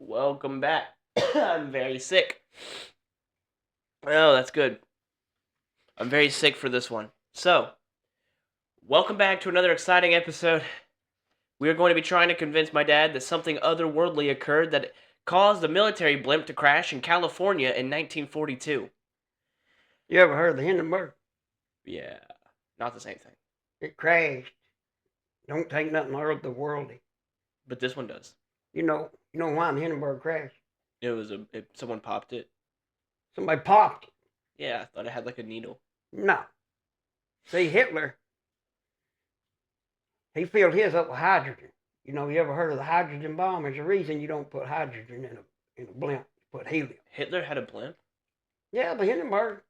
Welcome back. I'm very sick. Oh, that's good. I'm very sick for this one. So, welcome back to another exciting episode. We are going to be trying to convince my dad that something otherworldly occurred that caused a military blimp to crash in California in 1942. You ever heard of the Hindenburg? Yeah, not the same thing. It crashed. Don't take nothing otherworldly. But this one does. You know why the Hindenburg crashed? Someone popped it. Somebody popped it. Yeah, I thought it had like a needle. No. See, Hitler, he filled his up with hydrogen. You ever heard of the hydrogen bomb? There's a reason you don't put hydrogen in a blimp. You put helium. Hitler had a blimp? Yeah, the Hindenburg.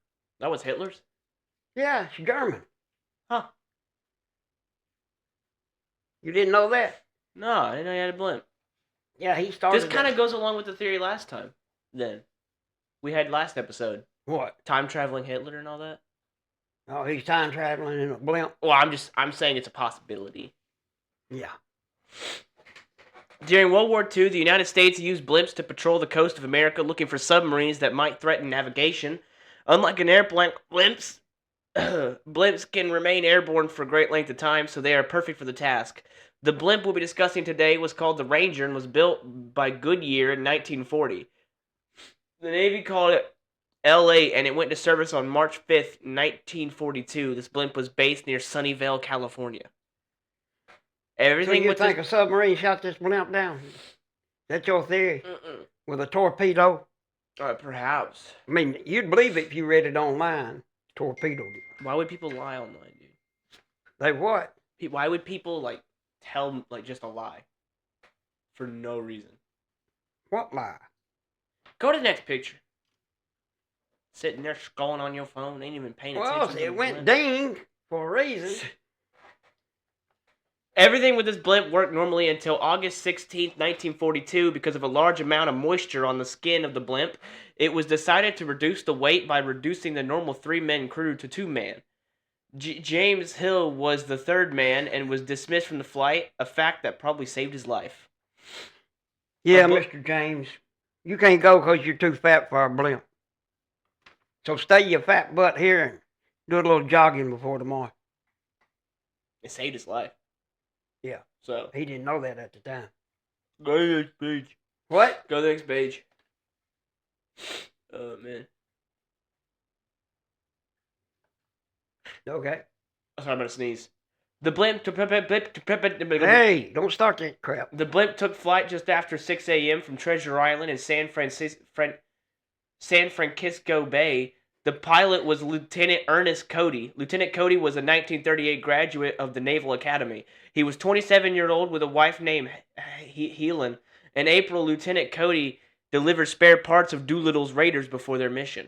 That was Hitler's? Yeah, it's German. Huh. You didn't know that? No, I didn't know he had a blimp. Yeah, he started. This kind of goes along with the theory last time. Then we had last episode. What? Time traveling Hitler and all that. Oh, he's time traveling in a blimp. Well, I'm saying it's a possibility. Yeah. During World War II, the United States used blimps to patrol the coast of America looking for submarines that might threaten navigation. Unlike an airplane, blimps can remain airborne for a great length of time, so they are perfect for the task. The blimp we'll be discussing today was called the Ranger and was built by Goodyear in 1940. The Navy called it L8, and it went to service on March 5th, 1942. This blimp was based near Sunnyvale, California. Everything so you think a submarine shot this blimp down? That's your theory? With a torpedo? Perhaps. I mean, you'd believe it if you read it online. Torpedoed it. Why would people lie online, dude? They what? Why would people, tell, just a lie? For no reason. What lie? Go to the next picture. Sitting there scrolling on your phone, ain't even paying attention. Well, it went ding for a reason. Everything with this blimp worked normally until August 16th, 1942. Because of a large amount of moisture on the skin of the blimp, it was decided to reduce the weight by reducing the normal 3-man crew to 2-man. James Hill was the 3rd man and was dismissed from the flight, a fact that probably saved his life. Yeah, Mr. James, you can't go because you're too fat for our blimp. So stay your fat butt here and do a little jogging before tomorrow. It saved his life. Yeah. So he didn't know that at the time. Go to the next page. What? Go to the next page. Oh, man. Okay. Sorry, I'm going to sneeze. The blimp... Hey, don't start that crap. The blimp took flight just after 6 a.m. from Treasure Island in San Francisco Bay. The pilot was Lieutenant Ernest Cody. Lieutenant Cody was a 1938 graduate of the Naval Academy. He was 27 years old with a wife named Helen. In April, Lieutenant Cody delivered spare parts of Doolittle's raiders before their mission.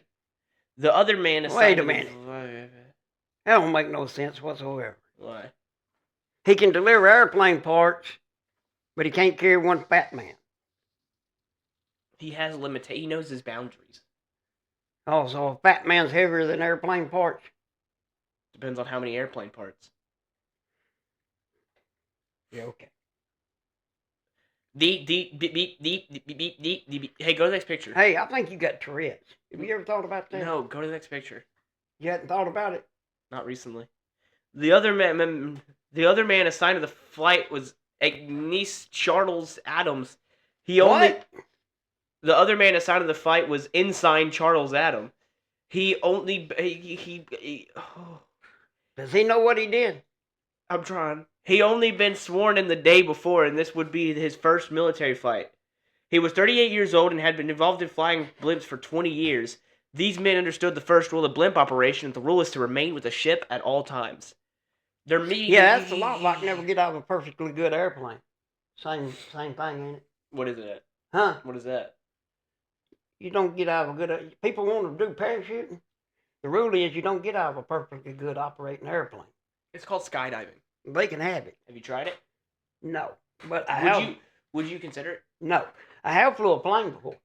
The other man assigned... Wait a minute. That don't make no sense whatsoever. Why? He can deliver airplane parts, but he can't carry one fat man. He has limitations. He knows his boundaries. Oh, so a fat man's heavier than airplane parts? Depends on how many airplane parts. Yeah, okay. Hey, go to the next picture. Hey, I think you got Tourette's. Have you ever thought about that? No, go to the next picture. You hadn't thought about it? Not recently. The other man assigned to the flight was Ignace Charles Adams. What? The other man assigned to the flight was Ensign Charles Adams. Does he know what he did? I'm trying. He only been sworn in the day before, and this would be his first military flight. He was 38 years old and had been involved in flying blimps for 20 years. These men understood the first rule of blimp operation. The rule is to remain with the ship at all times. They're meeting. Yeah, that's a lot like never get out of a perfectly good airplane. Same thing, ain't it? What is it? Huh? What is that? You don't get out of a good... People want to do parachuting. The rule is you don't get out of a perfectly good operating airplane. It's called skydiving. They can have it. Have you tried it? No, but Would you consider it? No, I have flew a plane before.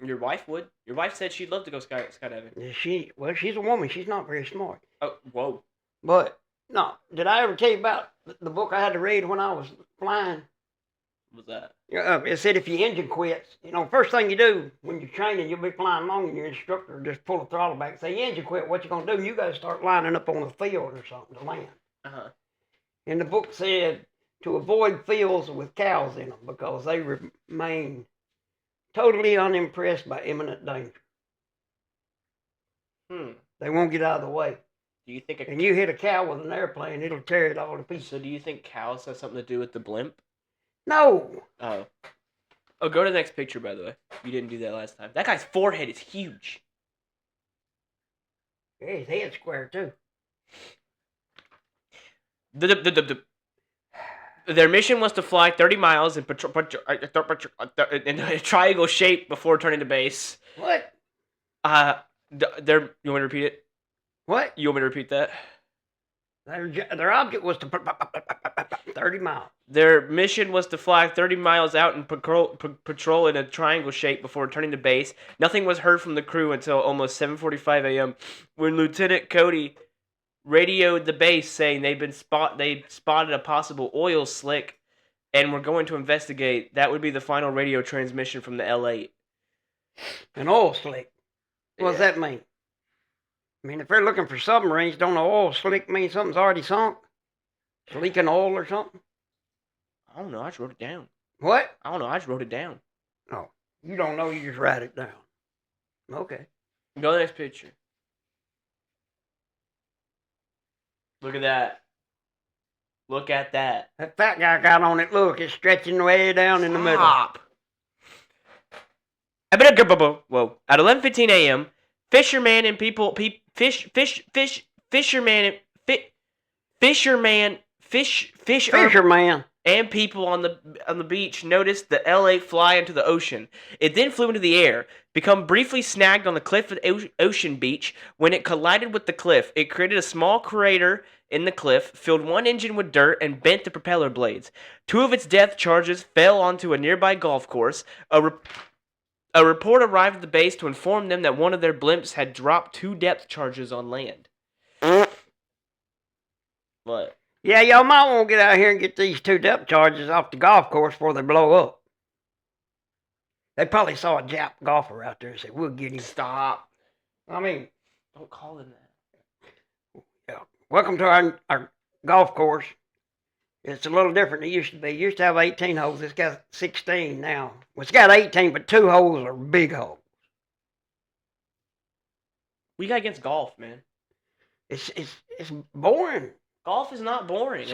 Your wife would. Your wife said she'd love to go skydiving. She's a woman. She's not very smart. Oh, whoa. But no, did I ever tell you about the book I had to read when I was flying? What's that? It said if your engine quits, first thing you do when you're training, you'll be flying along and your instructor will just pull the throttle back and say, your engine quit, what you going to do? You got to start lining up on a field or something to land. Uh-huh. And the book said to avoid fields with cows in them because they remain totally unimpressed by imminent danger. They won't get out of the way. Do you think and you hit a cow with an airplane, it'll tear it all to pieces. So do you think cows have something to do with the blimp? No. Oh. Oh, go to the next picture, by the way. You didn't do that last time. That guy's forehead is huge. Yeah, his head's square, too. Their mission was to fly 30 miles in a triangle shape before turning to base. What? You want me to repeat it? What? You want me to repeat that? Their object was to 30 miles. Their mission was to fly 30 miles out and patrol in a triangle shape before returning to base. Nothing was heard from the crew until almost 7:45 a.m. when Lieutenant Cody radioed the base saying they spotted a possible oil slick and were going to investigate. That would be the final radio transmission from the L8. An oil slick? What does that mean? I mean, if they're looking for submarines, don't an oil slick mean something's already sunk? It's leaking oil or something? I don't know. I just wrote it down. What? I don't know. I just wrote it down. Oh, you don't know. You just write it down. Okay. Go to the next picture. Look at that. Look at that. That fat guy got on it. Look, it's stretching way down in the middle. Stop. Whoa. At 11:15 a.m., fisherman and people on the beach noticed the L8 fly into the ocean. It then flew into the air, become briefly snagged on the cliff at Ocean Beach. When it collided with the cliff, it created a small crater in the cliff, filled one engine with dirt, and bent the propeller blades. 2 of its depth charges fell onto a nearby golf course. A report arrived at the base to inform them that one of their blimps had dropped 2 depth charges on land. What? Yeah, y'all might want to get out here and get these 2 depth charges off the golf course before they blow up. They probably saw a Jap golfer out there and said, we'll get him. Stop. I mean, don't call him that. Yeah. Welcome to our golf course. It's a little different than it used to be. It used to have 18 holes. It's got 16 now. Well, it's got 18, but 2 holes are big holes. What you got against golf, man? It's boring. Golf is not boring. It's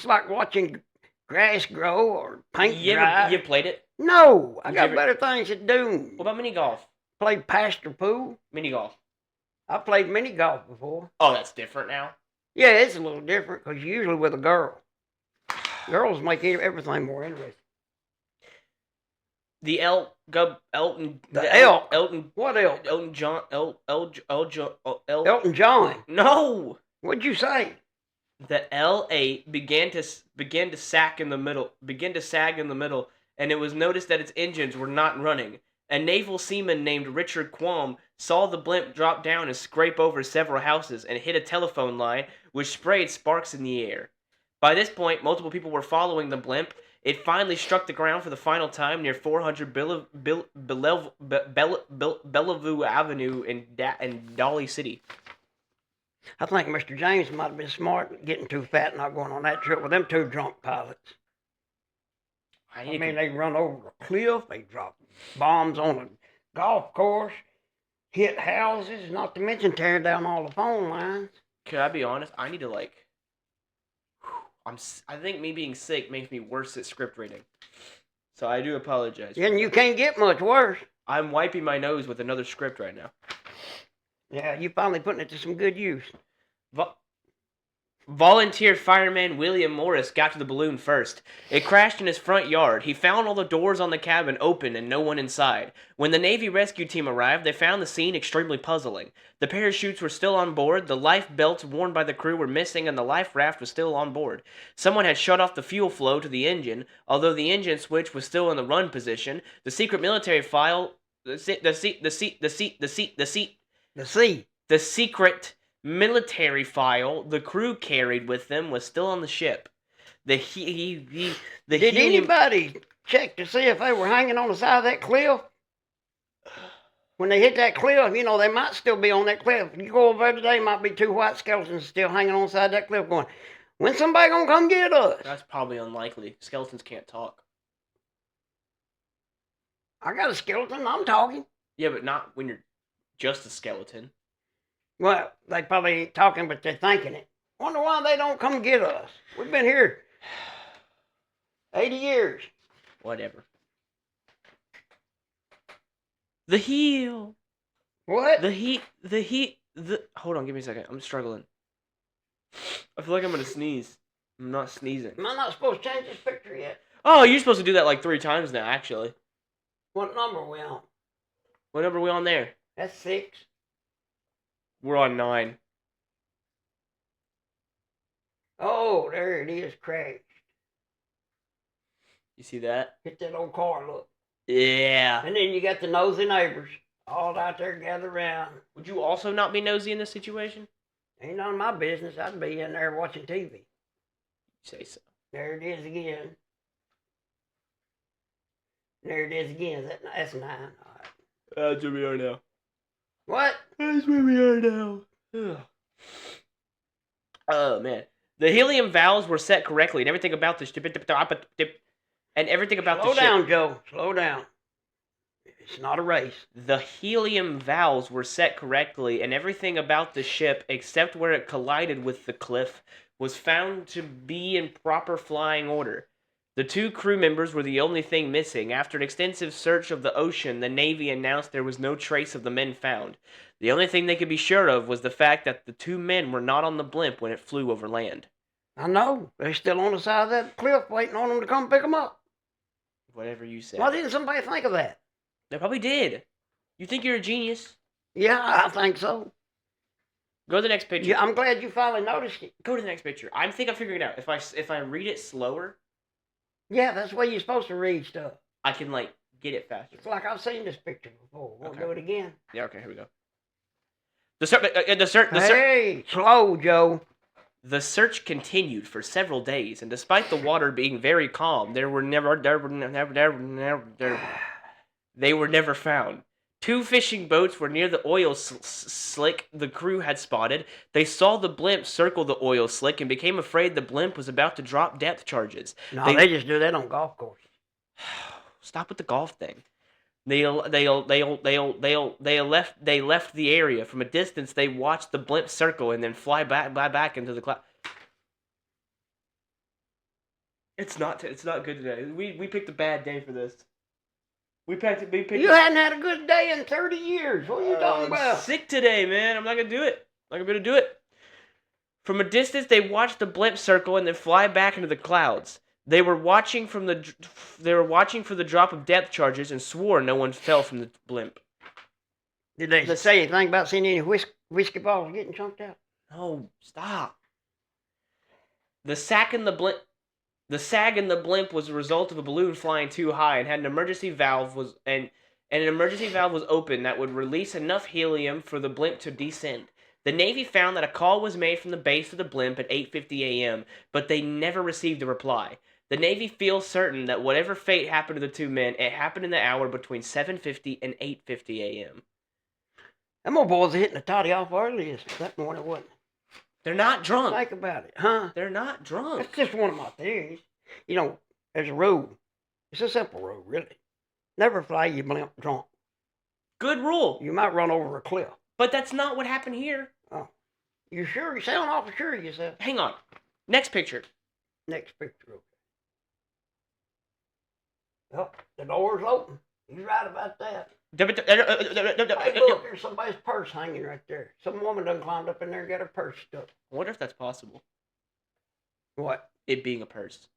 like watching grass grow or paint dry. You played it? No, I got better things to do. What about mini golf? Played pasture pool. Mini golf. I played mini golf before. Oh, that's different now? Yeah, it's a little different because you're usually with a girl. Girls make everything more interesting. The elk. What elk? Elton John. Elton John. No. What'd you say? The L8 began to sag in the middle, and it was noticed that its engines were not running. A naval seaman named Richard Quam saw the blimp drop down and scrape over several houses and hit a telephone line, which sprayed sparks in the air. By this point, multiple people were following the blimp. It finally struck the ground for the final time near 400 Bellevue Avenue in Dolly City. I think Mr. James might have been smart getting too fat and not going on that trip with them 2 drunk pilots. I mean, they run over a cliff, they drop bombs on a golf course, hit houses, not to mention tearing down all the phone lines. Can I be honest? I need to I think me being sick makes me worse at script reading. So I do apologize. Yeah, and you can't get much worse. I'm wiping my nose with another script right now. Yeah, you finally putting it to some good use. Volunteer fireman William Morris got to the balloon first. It crashed in his front yard. He found all the doors on the cabin open and no one inside. When the Navy rescue team arrived, they found the scene extremely puzzling. The parachutes were still on board, the life belts worn by the crew were missing, and the life raft was still on board. Someone had shut off the fuel flow to the engine, although the engine switch was still in the run position. The secret military file... The secret military file the crew carried with them was still on the ship. Did helium. Anybody check to see if they were hanging on the side of that cliff? When they hit that cliff, you know, they might still be on that cliff. You go over there today, might be 2 white skeletons still hanging on the side of that cliff going, when somebody gonna come get us? That's probably unlikely. Skeletons can't talk. I got a skeleton, I'm talking. Yeah, but not when you're just a skeleton. Well, they probably ain't talking, but they're thinking it. Wonder why they don't come get us. We've been here 80 years. Whatever. The heel. What? Hold on, give me a second. I'm struggling. I feel like I'm gonna sneeze. I'm not sneezing. Am I not supposed to change this picture yet? Oh, you're supposed to do that like 3 times now, actually. What number are we on? What number are we on there? That's 6. We're on 9. Oh, there it is, crashed. You see that? Hit that old car, look. Yeah. And then you got the nosy neighbors all out there gathered around. Would you also not be nosy in this situation? Ain't none of my business. I'd be in there watching TV. You say so. There it is again. There it is again. That's 9. All right. That's where we are now. What? That's where we are now. Oh, man. The helium valves were set correctly, and everything about the ship. Slow down, Joe. Slow down. It's not a race. The helium valves were set correctly, and everything about the ship, except where it collided with the cliff, was found to be in proper flying order. The 2 crew members were the only thing missing. After an extensive search of the ocean, the Navy announced there was no trace of the men found. The only thing they could be sure of was the fact that the 2 men were not on the blimp when it flew over land. I know. They're still on the side of that cliff waiting on them to come pick them up. Whatever you say. Why didn't somebody think of that? They probably did. You think you're a genius? Yeah, I think so. Go to the next picture. Yeah, I'm glad you finally noticed it. Go to the next picture. I think I'm figuring it out. If I read it slower. Yeah, that's the way you're supposed to read stuff. I can get it faster. It's like I've seen this picture before. We'll do it again. Yeah. Okay. Here we go. Hey, slow, Joe. The search continued for several days, and despite the water being very calm, they were never found. 2 fishing boats were near the oil slick the crew had spotted. They saw the blimp circle the oil slick and became afraid the blimp was about to drop depth charges. No, they just do that on golf courses. Stop with the golf thing. They left the area. From a distance, they watched the blimp circle and then fly back into the cloud. It's not good today. We picked a bad day for this. You hadn't had a good day in 30 years. What are you talking about? I'm sick today, man. I'm not gonna do it. From a distance, they watched the blimp circle and then fly back into the clouds. They were watching for the drop of depth charges and swore no one fell from the blimp. Did they say anything about seeing any whiskey balls getting chunked out? No, stop. The sag in the blimp was a result of a balloon flying too high and had an emergency valve was open that would release enough helium for the blimp to descend. The Navy found that a call was made from the base of the blimp at 8:50 a.m., but they never received a reply. The Navy feels certain that whatever fate happened to the 2 men, it happened in the hour between 7:50 and 8:50 a.m. Them old boys are hitting the toddy off early that morning, wasn't it? They're not drunk. Think about it, huh? They're not drunk. That's just one of my theories. You know, there's a rule. It's a simple rule, really. Never fly your blimp drunk. Good rule. You might run over a cliff. But that's not what happened here. Oh. You sure? You sound awful sure of yourself. Hang on. Next picture. Next picture, okay. Oh, the door's open. He's right about that. Hey, look, there's somebody's purse hanging right there. Some woman done climbed up in there and got her purse stuck. I wonder if that's possible. What? It being a purse.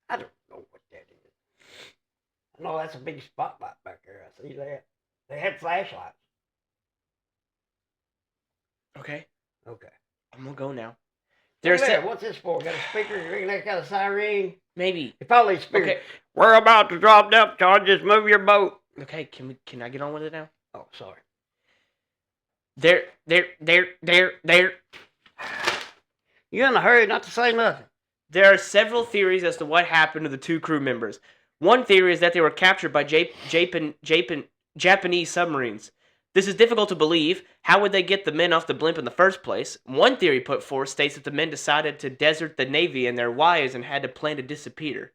I don't know what that is. I know that's a big spotlight back there. I see that. They had flashlights. Okay. Okay. I'm gonna go now. What's this for? Got a speaker? You reckon that's got a siren? Maybe. It probably speaker. Okay. We're about to drop depth charges. Move your boat. Okay. Can I get on with it now? Oh, sorry. There. You in a hurry not to say nothing. There are several theories as to what happened to the two crew members. One theory is that they were captured by Japanese submarines. This is difficult to believe. How would they get the men off the blimp in the first place? One theory put forth states that the men decided to desert the Navy and their wives and had to plan to disappear.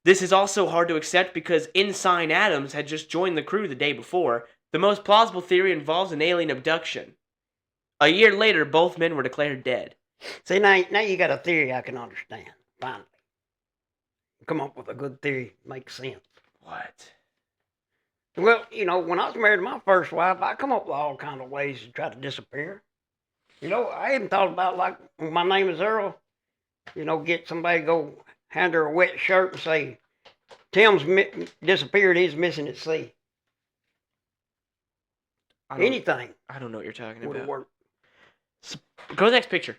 This is also hard to accept because Ensign Adams had just joined the crew the day before. The most plausible theory involves an alien abduction. A year later, both men were declared dead. See, now you got a theory I can understand, finally. Come up with a good theory, makes sense. What? Well, when I was married to my first wife, I come up with all kind of ways to try to disappear. I even thought about, like, my name is Earl, get somebody to go hand her a wet shirt and say, Tim's disappeared, he's missing at sea. Anything. I don't know what you're talking about. Work. Go to the next picture.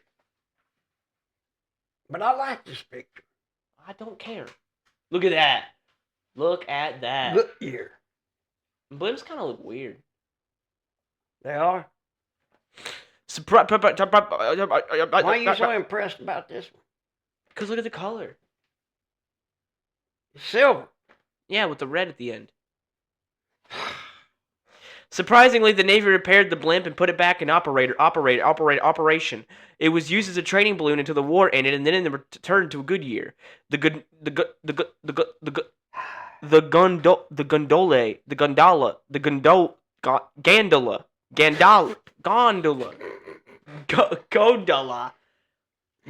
But I like this picture. I don't care. Look at that. Look at that. Good year. Blimps kind of look weird. They are? Why are you so impressed about this one? Because look at the color. It's silver. Yeah, with the red at the end. Surprisingly, the Navy repaired the blimp and put it back in operation. It was used as a training balloon until the war ended, and then it returned to a good year. The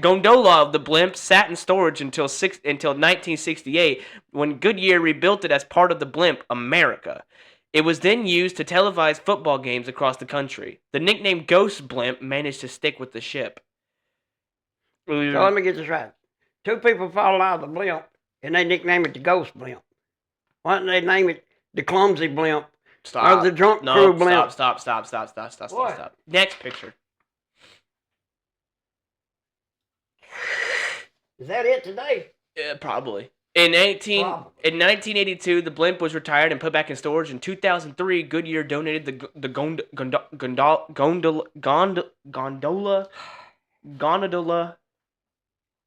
gondola of the blimp sat in storage until 1968, when Goodyear rebuilt it as part of the blimp America. It was then used to televise football games across the country. The nickname Ghost Blimp managed to stick with the ship. So let me get this right. Two people fall out of the blimp, and they nickname it the Ghost Blimp. Why didn't they name it the Clumsy Blimp? Stop. Or the Drunk Crew Blimp? Stop. What? Next picture. Is that it today? Yeah, probably. In 1982, the blimp was retired and put back in storage. In 2003, Goodyear donated the gondola.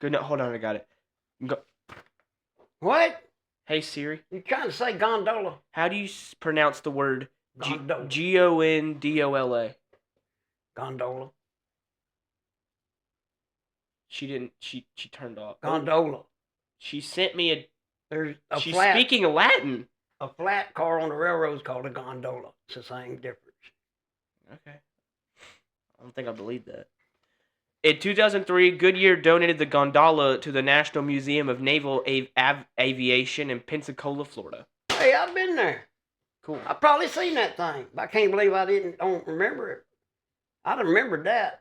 Hold on, I got it. What? Hey Siri. You trying to say gondola? How do you pronounce the word Gondola? Gondola. Gondola. She didn't. She turned off. Gondola. She sent me a. There's a She's speaking Latin. A flat car on the railroad is called a gondola. It's the same difference. Okay. I don't think I believe that. In 2003, Goodyear donated the gondola to the National Museum of Naval Aviation in Pensacola, Florida. Hey, I've been there. Cool. I probably seen that thing, but I can't believe don't remember it. I'd have remembered that.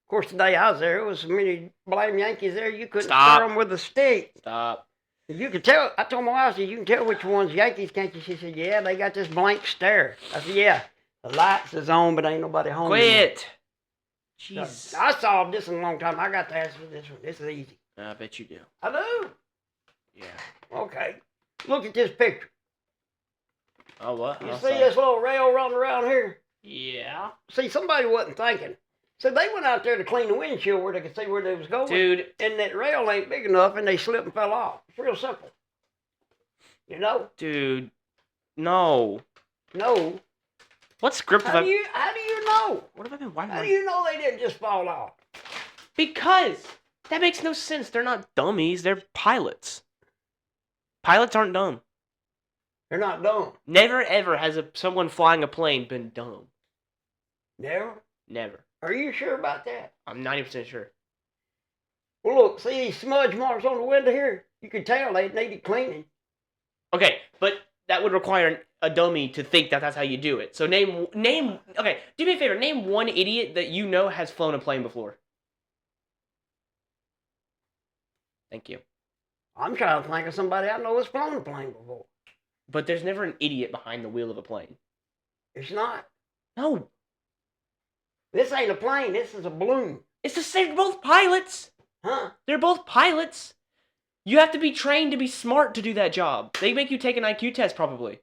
Of course, the day I was there, there was so many blame Yankees there, you couldn't stir them with a stick. Stop. You could tell. I told my wife, I said, you can tell which one's Yankees, can't you? She said, yeah, they got this blank stare. I said, yeah, the lights is on, but ain't nobody home. Quit. Jeez. I solved this in a long time. I got to answer this one. This is easy. I bet you do. I do. Yeah. Okay. Look at this picture. Oh, what? You see this little rail running around here? Yeah. See, somebody wasn't thinking. So they went out there to clean the windshield where they could see where they was going. Dude. And that rail ain't big enough, and they slipped and fell off. It's real simple. You know? Dude. No. No. What script How do you know? What have I been watching? How do you know they didn't just fall off? Because that makes no sense. They're not dummies. They're pilots. Pilots aren't dumb. They're not dumb. Never ever has someone flying a plane been dumb. Never? Never. Are you sure about that? I'm 90% sure. Well, look, see these smudge marks on the window here? You can tell they needed cleaning. Okay, but that would require a dummy to think that that's how you do it. So name. Okay, do me a favor. Name one idiot that you know has flown a plane before. Thank you. I'm trying to think of somebody I know that's flown a plane before. But there's never an idiot behind the wheel of a plane. It's not. No. This ain't a plane. This is a balloon. It's the same. They're both pilots. Huh? They're both pilots. You have to be trained to be smart to do that job. They make you take an IQ test, probably.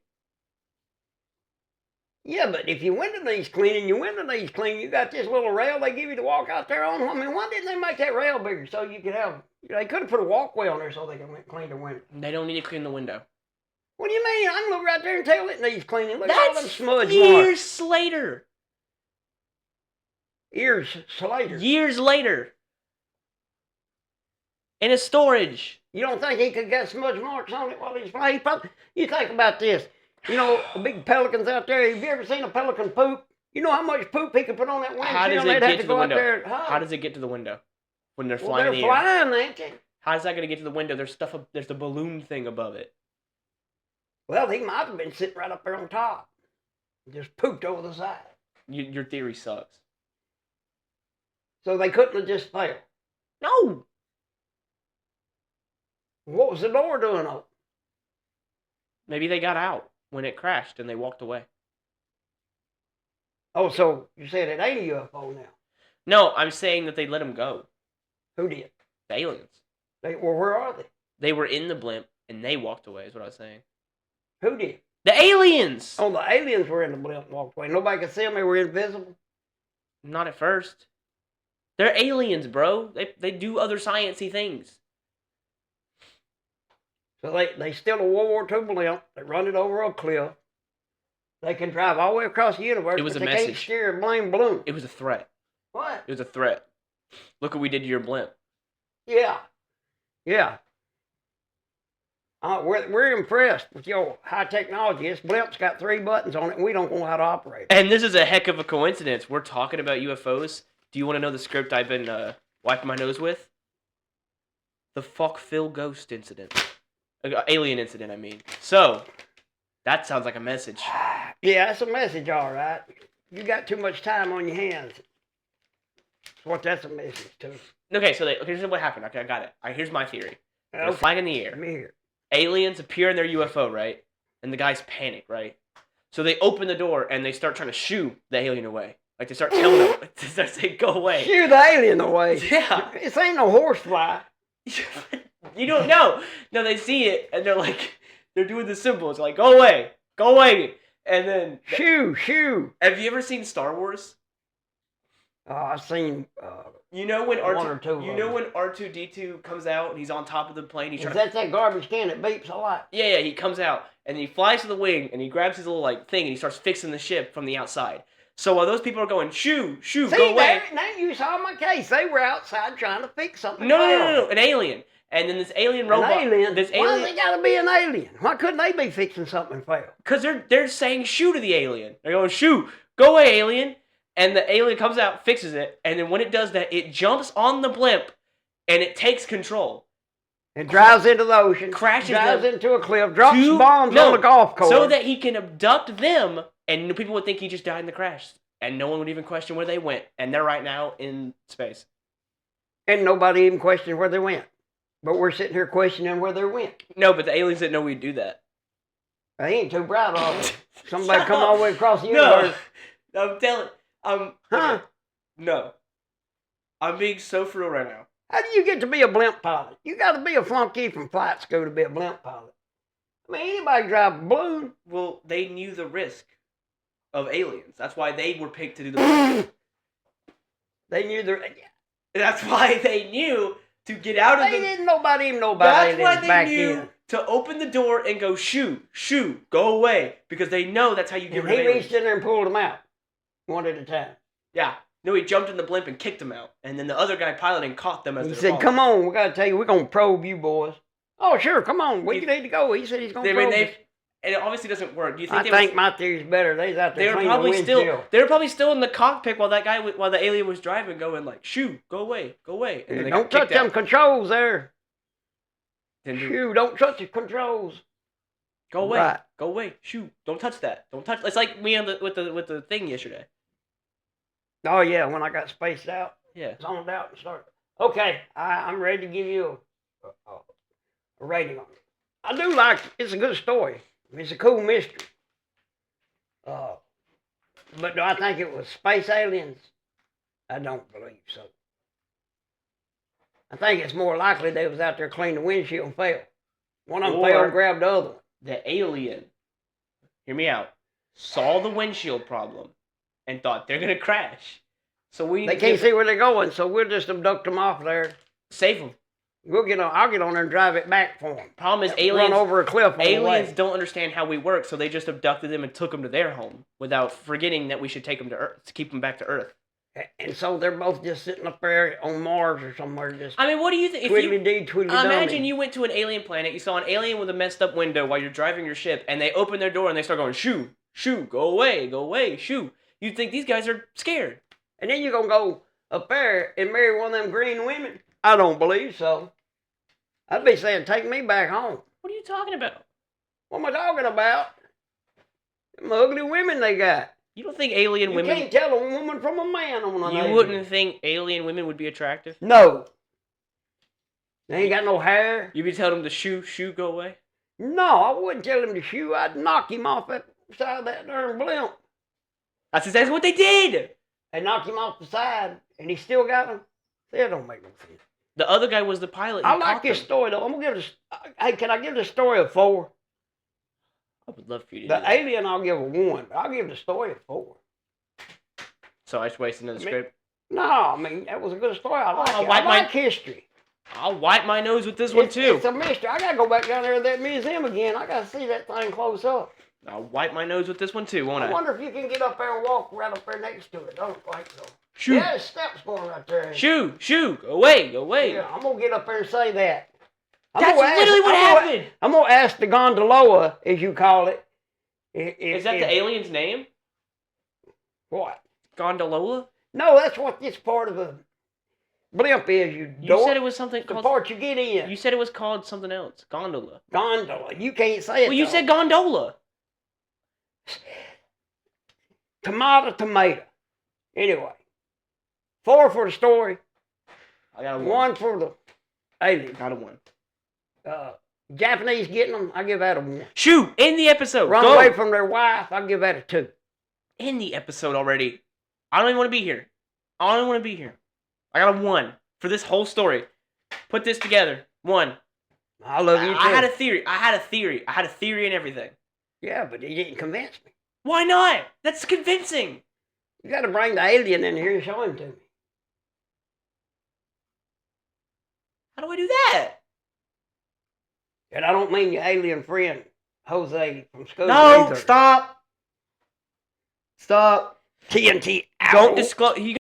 Yeah, but if your window needs cleaning, you got this little rail they give you to walk out there on. I mean, why didn't they make that rail bigger so you could have... They could have put a walkway on there so they could clean the window. They don't need to clean the window. What do you mean? I can look right there and tell it needs cleaning. Look That's at all them smudge years later. Years later. Years later. In a storage. You don't think he could get smudge marks on it while he's playing? You think about this. You know, big pelicans out there. Have you ever seen a pelican poop? You know how much poop he could put on that windshield? How does it get to the window? How does it get to the window when they're flying in the air? They're flying, ain't they? How's that going to get to the window? There's the balloon thing above it. Well, he might have been sitting right up there on top. Just pooped over the side. Your theory sucks. So they couldn't have just failed? No. What was the door doing open? Maybe they got out when it crashed and they walked away. Oh, so you said it ain't a UFO now? No, I'm saying that they let them go. Who did? The aliens. Well, where are they? They were in the blimp and they walked away, is what I was saying. Who did? The aliens! Oh, the aliens were in the blimp and walked away. Nobody could see them. They were invisible? Not at first. They're aliens, bro. They do other sciencey things. So they steal a World War II blimp. They run it over a cliff. They can drive all the way across the universe, It was but a they message. can't steer a blame balloon. It was a threat. What? It was a threat. Look what we did to your blimp. Yeah. Yeah. We're impressed with your high technology. This blimp's got 3 buttons on it, and we don't know how to operate it. And this is a heck of a coincidence. We're talking about UFOs. Do you want to know the script I've been wiping my nose with? The fuck Phil ghost incident. Alien incident, I mean. So, that sounds like a message. Yeah, that's a message, all right. You got too much time on your hands. That's what that's a message to. Okay, so here's what happened. Okay, I got it. All right, here's my theory. They're flying in the air. Let me hear. Aliens appear in their UFO, right? And the guys panic, right? So they open the door and they start trying to shoo the alien away. Like they start telling them, they start saying, "Go away." Shoo the alien away. Yeah. This ain't no horsefly. You don't know. No, they see it and they're doing the symbols like, "Go away, go away," and then shoo. Have you ever seen Star Wars? I've seen. You know when one or two. when R2D2 comes out and he's on top of the plane. That's that garbage can that beeps a lot. Yeah. He comes out and he flies to the wing and he grabs his little thing and he starts fixing the ship from the outside. So while those people are going shoo, go away. Now you saw my case. They were outside trying to fix something. No, an alien. And then this alien robot. Why does it got to be an alien? Why couldn't they be fixing something fail? Because they're saying shoo to the alien. They're going shoo, go away, alien. And the alien comes out, fixes it, and then when it does that, it jumps on the blimp, and it takes control. It drives into the ocean, drives into a cliff, drops bombs on the golf course. So that he can abduct them, and people would think he just died in the crash. And no one would even question where they went. And they're right now in space. And nobody even questioned where they went. But we're sitting here questioning where they went. No, but the aliens didn't know we'd do that. They ain't too bright on it. Somebody come all the way across the universe. No, I'm telling... No. I'm being so for real right now. How do you get to be a blimp pilot? You got to be a flunky from flight school to be a blimp pilot. I mean, anybody can drive a balloon. Well, they knew the risk of aliens. That's why they were picked to do the balloon. They knew the... That's why they knew to get out of the... Nobody even know about aliens back then. That's why they knew to open the door and go shoo, go away. Because they know that's how you get rid of aliens. He reached in there and pulled them out. One at a time. Yeah. No, he jumped in the blimp and kicked them out. And then the other guy piloting caught them as they were falling. He said, "Come on, we got to tell you, we're going to probe you boys." "Oh, sure, come on. We need to go." He said he's going to probe us. And it obviously doesn't work. Do you think I think my theory's better. They's out there cleaning the windshield. They were probably still in the cockpit while the alien was driving, going like, "Shoo, go away." And then don't touch them controls there. Shoo, don't touch the controls. Go away. Right. Go away. Shoo, don't touch that. Don't touch. It's like me with the thing yesterday. Oh yeah, when I got spaced out. Yeah. Zoned out and started. Okay, I'm ready to give you a rating on it. I do like it. It's a good story. It's a cool mystery. But do I think it was space aliens? I don't believe so. I think it's more likely they was out there cleaning the windshield and fell. One of them fell and grabbed the other one. The alien. Hear me out. saw the windshield problem, and thought they're gonna crash. So they can't see where they're going, so we'll just abduct them off there. Save them. I'll get on there and drive it back for them. Problem is, aliens run over a cliff. Aliens don't understand how we work, so they just abducted them and took them to their home without forgetting that we should take them to Earth to keep them back to Earth. And so they're both just sitting up there on Mars or somewhere. Just I mean, what do you think? Twiddly-dee, twiddly-dummy. Imagine you went to an alien planet, you saw an alien with a messed up window while you're driving your ship, and they open their door and they start going, shoo, shoo, go away, shoo. You'd think these guys are scared. And then you're going to go up there and marry one of them green women? I don't believe so. I'd be saying, take me back home. What are you talking about? What am I talking about? Them ugly women they got. You don't think alien women... You can't tell a woman from a man on an alien. You wouldn't think alien women would be attractive? No. They ain't got no hair. You'd be telling them to shoo, go away? No, I wouldn't tell him to shoo. I'd knock him off that side of that darn blimp. That's exactly what they did. They knocked him off the side, and he still got him. That don't make no sense. The other guy was the pilot. I like this story, though. I'm going to give this... Hey, can I give the story a 4? I would love for you to The do that. alien, I'll give a 1. But I'll give the story a 4. So I just wasted another script? No, I mean, that was a good story. I like history. I'll wipe my nose with this one, too. It's a mystery. I got to go back down there to that museum again. I got to see that thing close up. I'll wipe my nose with this one, too, won't I? I wonder if you can get up there and walk right up there next to it. I don't think so. Shoo. Yeah, there's steps going right there. Shoo, go away. Yeah, I'm going to get up there and say that. That's literally what happened. I'm going to ask the gondola, as you call it. Is that the alien's name? What? Gondola? No, that's what this part of the blimp is. You said it was something the called... The part you get in. You said it was called something else. Gondola. Gondola. You can't say it. Well, you said gondola. Tomato. Anyway. 4 for the story. I got a 1 for the alien. Got a 1. Japanese getting them, I give that a 1. Shoo! End the episode. Run Go. away from their wife, I give that a 2. End the episode already. I don't even want to be here. I got a 1 for this whole story. Put this together. 1. I love you too. I had a theory. I had a theory and everything. Yeah, but he didn't convince me. Why not? That's convincing. You got to bring the alien in here and show him to me. How do I do that? And I don't mean your alien friend, Jose from school. No, either. stop. TNT out. Don't disclose.